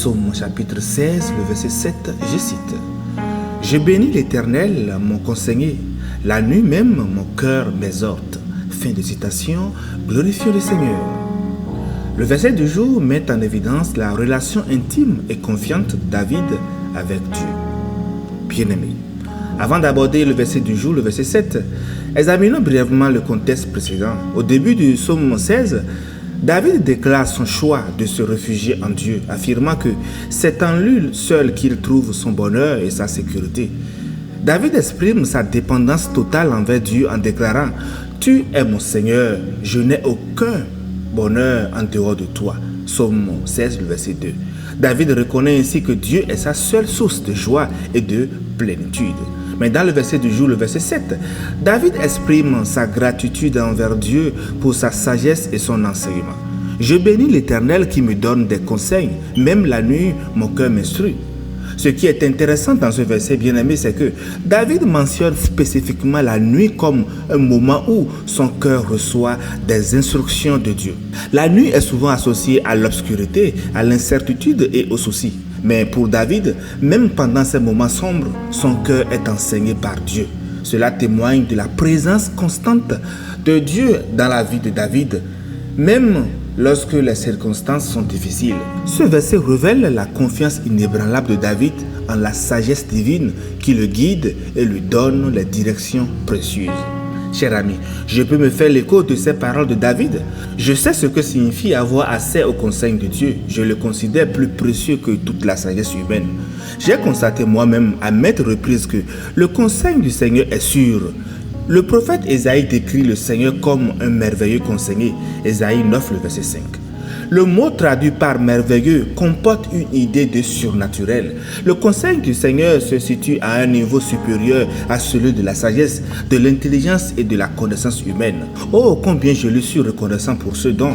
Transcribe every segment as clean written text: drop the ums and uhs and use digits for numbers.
Psaume chapitre 16, le verset 7, je cite. « Je bénis l'Éternel, mon conseiller. La nuit même, mon cœur m'exhorte. » Fin de citation, glorifions le Seigneur. Le verset du jour met en évidence la relation intime et confiante de David avec Dieu. Bien-aimé, avant d'aborder le verset du jour, le verset 7, examinons brièvement le contexte précédent. Au début du psaume 16, David déclare son choix de se réfugier en Dieu, affirmant que c'est en lui seul qu'il trouve son bonheur et sa sécurité. David exprime sa dépendance totale envers Dieu en déclarant « Tu es mon Seigneur, je n'ai aucun bonheur en dehors de toi ». Psaume 16, le verset 2. David reconnaît ainsi que Dieu est sa seule source de joie et de plénitude. Mais dans le verset du jour, le verset 7, David exprime sa gratitude envers Dieu pour sa sagesse et son enseignement. « Je bénis l'Éternel qui me donne des conseils, même la nuit, mon cœur m'instruit. » Ce qui est intéressant dans ce verset, bien-aimé, c'est que David mentionne spécifiquement la nuit comme un moment où son cœur reçoit des instructions de Dieu. La nuit est souvent associée à l'obscurité, à l'incertitude et aux soucis. Mais pour David, même pendant ces moments sombres, son cœur est enseigné par Dieu. Cela témoigne de la présence constante de Dieu dans la vie de David, même lorsque les circonstances sont difficiles. Ce verset révèle la confiance inébranlable de David en la sagesse divine qui le guide et lui donne les directions précieuses. Cher ami, je peux me faire l'écho de ces paroles de David. Je sais ce que signifie avoir accès au conseil de Dieu. Je le considère plus précieux que toute la sagesse humaine. J'ai constaté moi-même à maintes reprises que le conseil du Seigneur est sûr. Le prophète Ésaïe décrit le Seigneur comme un merveilleux conseiller. Ésaïe 9, le verset 5. Le mot traduit par merveilleux comporte une idée de surnaturel. Le conseil du Seigneur se situe à un niveau supérieur à celui de la sagesse, de l'intelligence et de la connaissance humaine. Oh, combien je lui suis reconnaissant pour ce don.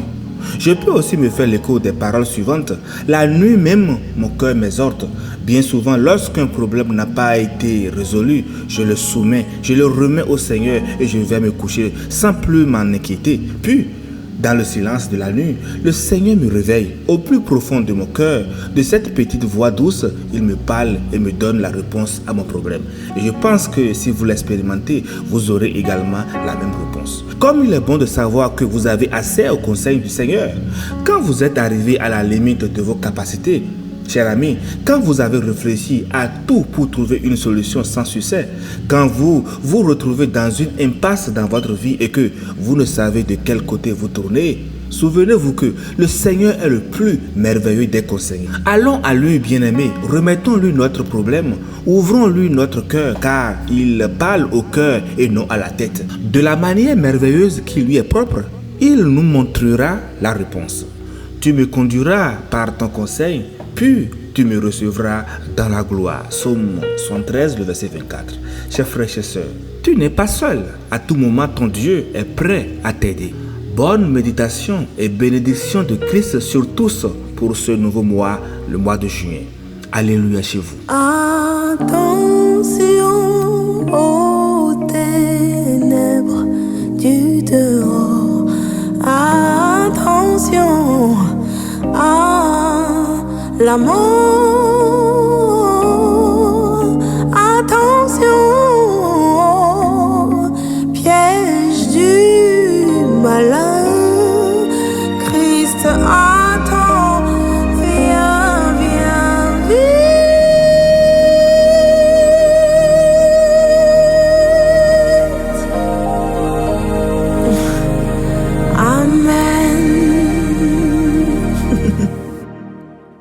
Je peux aussi me faire l'écho des paroles suivantes. La nuit même, mon cœur m'exhorte. Bien souvent, lorsqu'un problème n'a pas été résolu, je le soumets, je le remets au Seigneur et je vais me coucher sans plus m'en inquiéter. Puis, dans le silence de la nuit, le Seigneur me réveille au plus profond de mon cœur. De cette petite voix douce, il me parle et me donne la réponse à mon problème. Et je pense que si vous l'expérimentez, vous aurez également la même réponse. Comme il est bon de savoir que vous avez accès au conseil du Seigneur, quand vous êtes arrivé à la limite de vos capacités, cher ami, quand vous avez réfléchi à tout pour trouver une solution sans succès, quand vous vous retrouvez dans une impasse dans votre vie et que vous ne savez de quel côté vous tourner, souvenez-vous que le Seigneur est le plus merveilleux des conseillers. Allons à lui, bien-aimé, remettons-lui notre problème, ouvrons-lui notre cœur car il parle au cœur et non à la tête. De la manière merveilleuse qui lui est propre, il nous montrera la réponse. Tu me conduiras par ton conseil, puis tu me recevras dans la gloire. Psaume 113, le verset 24. Chers frères et sœurs, tu n'es pas seul. À tout moment, ton Dieu est prêt à t'aider. Bonne méditation et bénédiction de Christ sur tous pour ce nouveau mois, le mois de juin. Alléluia chez vous. Attention aux ténèbres du dehors. Attention à la mort.